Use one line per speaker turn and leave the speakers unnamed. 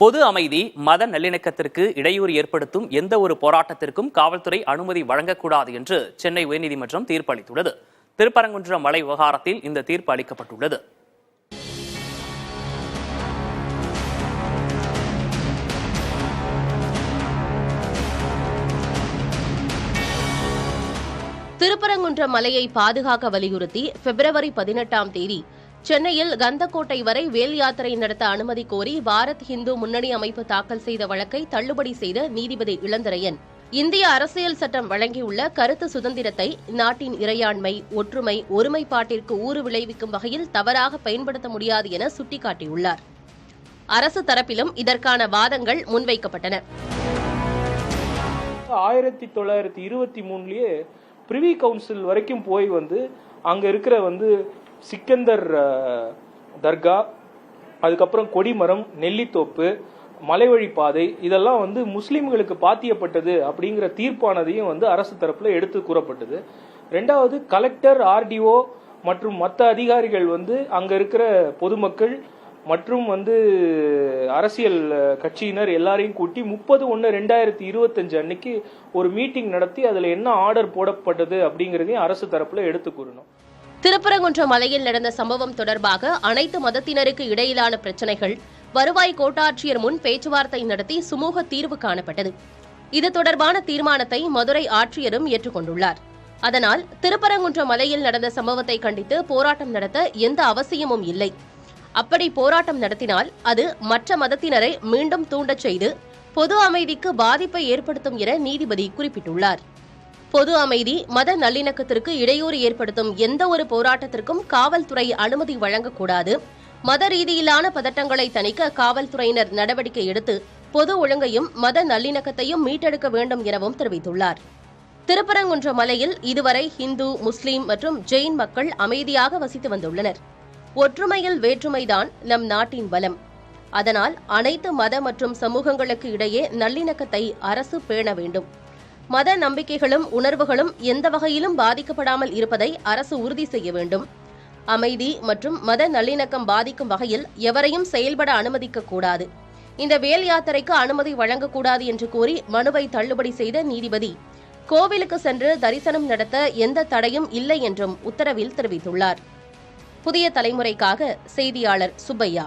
பொது அமைதி, மத நல்லிணக்கத்திற்கு இடையூறு ஏற்படுத்தும் எந்த ஒரு போராட்டத்திற்கும் காவல்துறை அனுமதி வழங்கக்கூடாது என்று சென்னை உயர்நீதிமன்றம் தீர்ப்பு அளித்துள்ளது. திருப்பரங்குன்றம் மலை விவகாரத்தில் இந்த தீர்ப்பு அளிக்கப்பட்டுள்ளது.
திருப்பரங்குன்றம் மலையை பாதுகாக்க வலியுறுத்தி பிப்ரவரி 18ஆம் தேதி சென்னையில் கந்தக்கோட்டை வரை வேல் யாத்திரை நடத்த அனுமதி கோரி பாரத் இந்து முன்னணி அமைப்பு தாக்கல் செய்த வழக்கை தள்ளுபடி செய்த நீதிபதி இளந்திரையன், இந்திய அரசியல் சட்டம் வழங்கியுள்ள கருத்து சுதந்திரத்தை நாட்டின் இறையாண்மை, ஒற்றுமை, ஒருமைப்பாட்டிற்கு ஊறு விளைவிக்கும் வகையில் தவறாக பயன்படுத்த முடியாது என சுட்டிக்காட்டியுள்ளார். அரசு தரப்பிலும் இதற்கான வாதங்கள் முன்வைக்கப்பட்டன.
1923 பிரிவி கவுன்சில் வரைக்கும் போய் அங்க இருக்கிற சிக்கந்தர் தர்கா, அதுக்கப்புறம் கொடிமரம், நெல்லித்தோப்பு, மலைவழி பாதை இதெல்லாம் முஸ்லிம்களுக்கு பாத்தியப்பட்டது அப்படிங்கிற தீர்ப்பானதையும் அரசு தரப்புல எடுத்து கூறப்பட்டது. ரெண்டாவது, கலெக்டர், ஆர்டிஓ மற்றும் மற்ற அதிகாரிகள் அங்க இருக்கிற பொதுமக்கள் மற்றும் அரசியல் கட்சியினர் எல்லாரையும் கூட்டி 30/1/2025 அன்னைக்கு ஒரு மீட்டிங் நடத்தி அதுல என்ன ஆர்டர் போடப்பட்டது அப்படிங்கறதையும் அரசு தரப்புல எடுத்து கூறணும்.
திருப்பரங்குன்றம் மலையில் நடந்த சம்பவம் தொடர்பாக அனைத்து மதத்தினருக்கு இடையிலான பிரச்சினைகள் வருவாய் கோட்டாட்சியர் முன் பேச்சுவார்த்தை நடத்தி சுமூக தீர்வு காணப்பட்டது. இது தொடர்பான தீர்மானத்தை மதுரை ஆட்சியரும் ஏற்றுக்கொண்டுள்ளார். அதனால் திருப்பரங்குன்றம் மலையில் நடந்த சம்பவத்தை கண்டித்து போராட்டம் நடத்த எந்த அவசியமும் இல்லை. அப்படி போராட்டம் நடத்தினால் அது மற்ற மதத்தினரை மீண்டும் தூண்டச் செய்து பொது அமைதிக்கு பாதிப்பை ஏற்படுத்தும் என நீதிபதி குறிப்பிட்டுள்ளார். பொது அமைதி, மத நல்லிணக்கத்திற்கு இடையூறு ஏற்படுத்தும் எந்த ஒரு போராட்டத்திற்கும் காவல்துறை அனுமதி வழங்கக்கூடாது. மத ரீதியிலான பதட்டங்களை தணிக்க காவல்துறையினர் நடவடிக்கை எடுத்து பொது ஒழுங்கையும் மத நல்லிணக்கத்தையும் மீட்டெடுக்க வேண்டும் எனவும் தெரிவித்துள்ளார். திருப்பரங்குன்றம் மலையில் இதுவரை இந்து, முஸ்லிம் மற்றும் ஜெயின் மக்கள் அமைதியாக வசித்து வந்துள்ளனர். ஒற்றுமையில் வேற்றுமைதான் நம் நாட்டின் பலம். அதனால் அனைத்து மத மற்றும் சமூகங்களுக்கு இடையே நல்லிணக்கத்தை அரசு பேண வேண்டும். மத நம்பிக்கைகளும் உணர்வுகளும் எந்த வகையிலும் பாதிக்கப்படாமல் இருப்பதை அரசு உறுதி செய்ய வேண்டும். அமைதி மற்றும் மத நல்லிணக்கம் பாதிக்கும் வகையில் எவரையும் செயல்பட அனுமதிக்க கூடாது. இந்த வேல் யாத்திரைக்கு அனுமதி வழங்கக்கூடாது என்று கூறி மனுவை தள்ளுபடி செய்த நீதிபதி, கோவிலுக்கு சென்று தரிசனம் நடத்த எந்த தடையும் இல்லை என்றும் உத்தரவில் தெரிவித்துள்ளார். புதிய தலைமுறைக்காக செய்தியாளர் சுப்பையா.